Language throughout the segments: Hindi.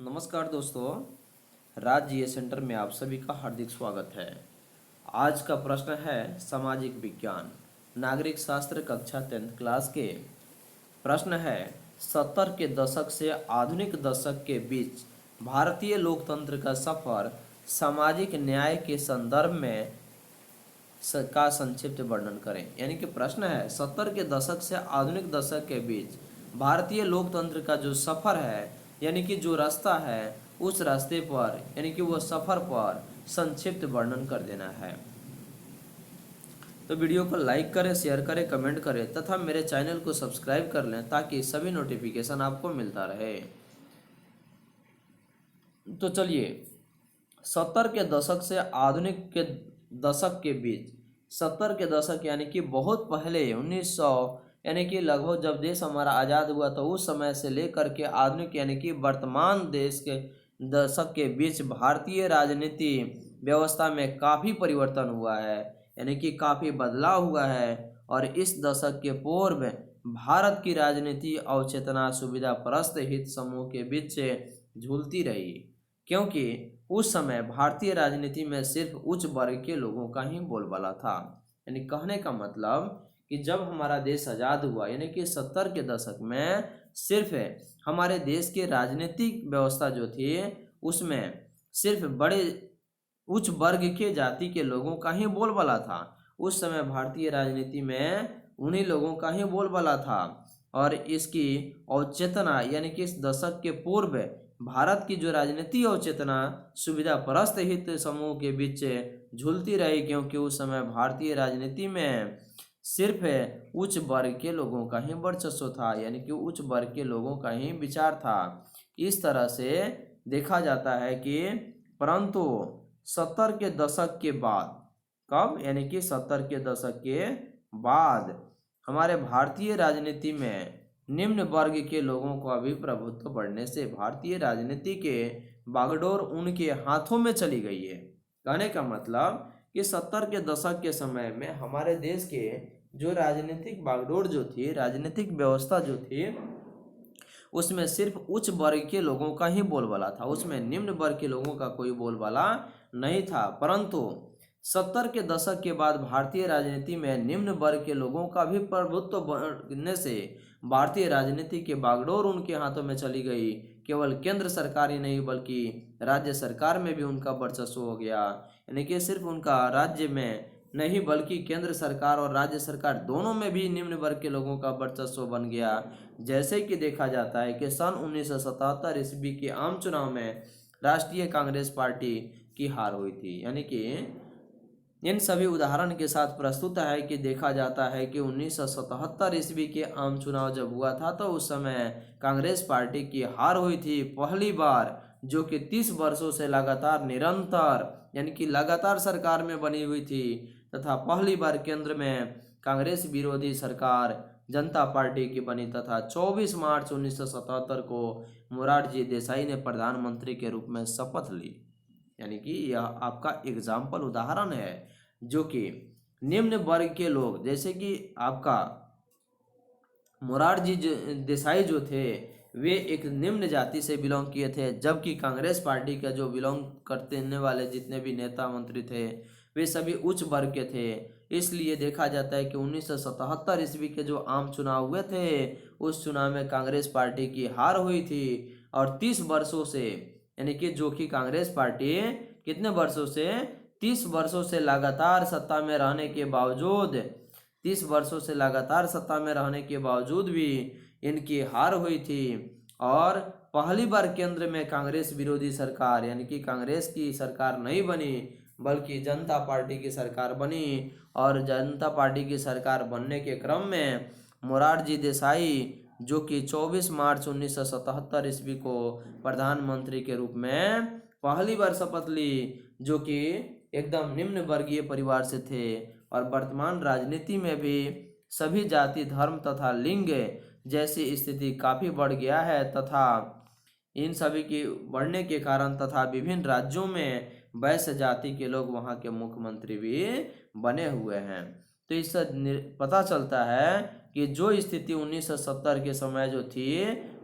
नमस्कार दोस्तों, राज्य ये सेंटर में आप सभी का हार्दिक स्वागत है। आज का प्रश्न है सामाजिक विज्ञान नागरिक शास्त्र कक्षा 10th क्लास के। प्रश्न है 70 के दशक से आधुनिक दशक के बीच भारतीय लोकतंत्र का सफर सामाजिक न्याय के संदर्भ में का संक्षिप्त वर्णन करें। यानी कि प्रश्न है 70 के दशक से आधुनिक दशक के बीच भारतीय लोकतंत्र का जो सफर है, यानी कि जो रास्ता है, उस रास्ते पर यानी कि वो सफर पर संक्षिप्त वर्णन कर देना है। तो वीडियो को लाइक करें, शेयर करें, कमेंट करें तथा मेरे चैनल को सब्सक्राइब कर लें ताकि सभी नोटिफिकेशन आपको मिलता रहे। तो चलिए, 70 के दशक से आधुनिक के दशक के बीच, 70 के दशक यानी कि बहुत पहले 1900 यानी कि लगभग जब देश हमारा आज़ाद हुआ तो उस समय से लेकर के आधुनिक यानी कि वर्तमान देश के दशक के बीच भारतीय राजनीति व्यवस्था में काफ़ी परिवर्तन हुआ है, यानी कि काफ़ी बदलाव हुआ है। और इस दशक के पूर्व भारत की राजनीति अवचेतना सुविधा परस्त हित समूह के बीच से झूलती रही, क्योंकि उस समय भारतीय राजनीति में सिर्फ उच्च वर्ग के लोगों का ही बोलबाला था। यानी कहने का मतलब कि जब हमारा देश आज़ाद हुआ यानी कि 70 के दशक में सिर्फ हमारे देश के राजनीतिक व्यवस्था जो थी उसमें सिर्फ बड़े उच्च वर्ग के जाति के लोगों का ही बोलबाला था। उस समय भारतीय राजनीति में उन्हीं लोगों का ही बोलबाला था। और इसकी अवचेतना यानी कि इस दशक के पूर्व भारत की जो राजनीति अवचेतना सुविधा परस्त हित समूह के बीच झूलती रही, क्योंकि उस समय भारतीय राजनीति में सिर्फ उच्च वर्ग के लोगों का ही वर्चस्व था, यानी कि उच्च वर्ग के लोगों का ही विचार था। इस तरह से देखा जाता है कि परंतु 70 के दशक के बाद, कब यानी कि 70 के दशक के बाद हमारे भारतीय राजनीति में निम्न वर्ग के लोगों का भी प्रभुत्व बढ़ने से भारतीय राजनीति के बागडोर उनके हाथों में चली गई है। कहने का मतलब कि 70 के दशक के समय में हमारे देश के जो राजनीतिक बागडोर जो थी, राजनीतिक व्यवस्था जो थी, उसमें सिर्फ उच्च वर्ग के लोगों का ही बोलबाला था, उसमें निम्न वर्ग के लोगों का कोई बोलबाला नहीं था। परंतु 70 के दशक के बाद भारतीय राजनीति में निम्न वर्ग के लोगों का भी प्रभुत्व बढ़ने से भारतीय राजनीति के बागडोर उनके हाथों में चली गई। केवल केंद्र सरकार ही नहीं बल्कि राज्य सरकार में भी उनका वर्चस्व हो गया, यानी कि सिर्फ उनका राज्य में नहीं बल्कि केंद्र सरकार और राज्य सरकार दोनों में भी निम्न वर्ग के लोगों का वर्चस्व बन गया। जैसे कि देखा जाता है कि सन 1977 ईस्वी के आम चुनाव में राष्ट्रीय कांग्रेस पार्टी की हार हुई थी। यानी कि इन सभी उदाहरण के साथ प्रस्तुत है कि देखा जाता है कि 1977 ईस्वी के आम चुनाव जब हुआ था तो उस समय कांग्रेस पार्टी की हार हुई थी पहली बार, जो कि 30 वर्षों से लगातार निरंतर यानी कि लगातार सरकार में बनी हुई थी, तथा पहली बार केंद्र में कांग्रेस विरोधी सरकार जनता पार्टी की बनी, तथा 24 मार्च 1977 को मोरारजी देसाई ने प्रधानमंत्री के रूप में शपथ ली। यानी कि यह आपका एग्जाम्पल उदाहरण है जो कि निम्न वर्ग के लोग, जैसे कि आपका मोरारजी देसाई जो थे वे एक निम्न जाति से बिलोंग किए थे, जबकि कांग्रेस पार्टी का जो बिलोंग करने वाले जितने भी नेता मंत्री थे वे सभी उच्च वर्ग के थे। इसलिए देखा जाता है कि 1977 ईस्वी के जो आम चुनाव हुए थे उस चुनाव में कांग्रेस पार्टी की हार हुई थी, और 30 वर्षों से यानी कि जो कि कांग्रेस पार्टी कितने वर्षों से 30 वर्षों से लगातार सत्ता में रहने के बावजूद 30 वर्षों से लगातार सत्ता में रहने के बावजूद भी इनकी हार हुई थी, और पहली बार केंद्र में कांग्रेस विरोधी सरकार यानी कि कांग्रेस की सरकार नहीं बनी बल्कि जनता पार्टी की सरकार बनी। और जनता पार्टी की सरकार बनने के क्रम में मोरारजी देसाई जो कि 24 मार्च 1977 ईस्वी को प्रधानमंत्री के रूप में पहली बार शपथ ली, जो कि एकदम निम्न वर्गीय परिवार से थे। और वर्तमान राजनीति में भी सभी जाति धर्म तथा लिंग जैसी स्थिति काफ़ी बढ़ गया है, तथा इन सभी की बढ़ने के कारण तथा विभिन्न राज्यों में वैश्य जाति के लोग वहाँ के मुख्यमंत्री भी बने हुए हैं। तो इससे पता चलता है कि जो स्थिति 1970 के समय जो थी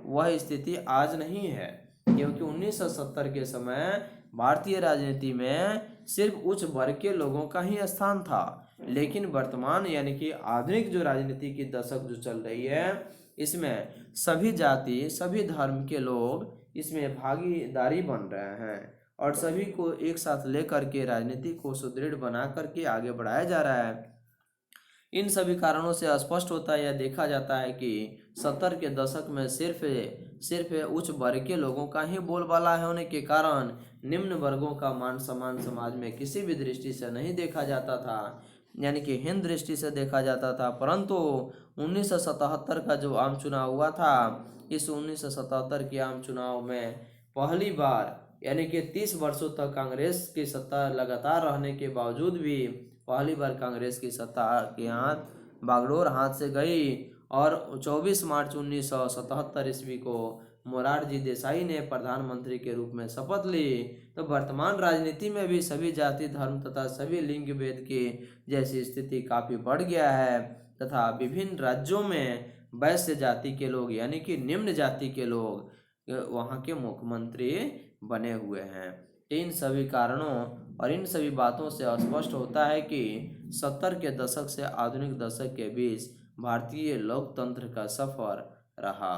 वह स्थिति आज नहीं है। क्योंकि 1970 के समय भारतीय राजनीति में सिर्फ उच्च वर्ग के लोगों का ही स्थान था, लेकिन वर्तमान यानी कि आधुनिक जो राजनीति की दशक जो चल रही है, इसमें सभी जाति सभी धर्म के लोग इसमें भागीदारी बन रहे हैं और सभी को एक साथ लेकर के राजनीति को सुदृढ़ बना करके आगे बढ़ाया जा रहा है। इन सभी कारणों से स्पष्ट होता है या देखा जाता है कि 70 के दशक में सिर्फ उच्च वर्ग के लोगों का ही बोलबाला होने के कारण निम्न वर्गों का मान सम्मान समाज में किसी भी दृष्टि से नहीं देखा जाता था, यानी कि हीन दृष्टि से देखा जाता था। परंतु 1977 का जो आम चुनाव हुआ था, इस 1977 के आम चुनाव में पहली बार यानी कि 30 वर्षों तक कांग्रेस की सत्ता लगातार रहने के बावजूद भी पहली बार कांग्रेस की सत्ता के हाथ बागडोर हाथ से गई और 24 मार्च 1977 ईस्वी को मोरारजी देसाई ने प्रधानमंत्री के रूप में शपथ ली। तो वर्तमान राजनीति में भी सभी जाति धर्म तथा सभी लिंग भेद की जैसी स्थिति काफ़ी बढ़ गया है तथा विभिन्न राज्यों में वैश्य जाति के लोग यानी कि निम्न जाति के लोग वहाँ के मुख्यमंत्री बने हुए हैं। इन सभी कारणों और इन सभी बातों से स्पष्ट होता है कि 70 के दशक से आधुनिक दशक के बीच भारतीय लोकतंत्र का सफर रहा।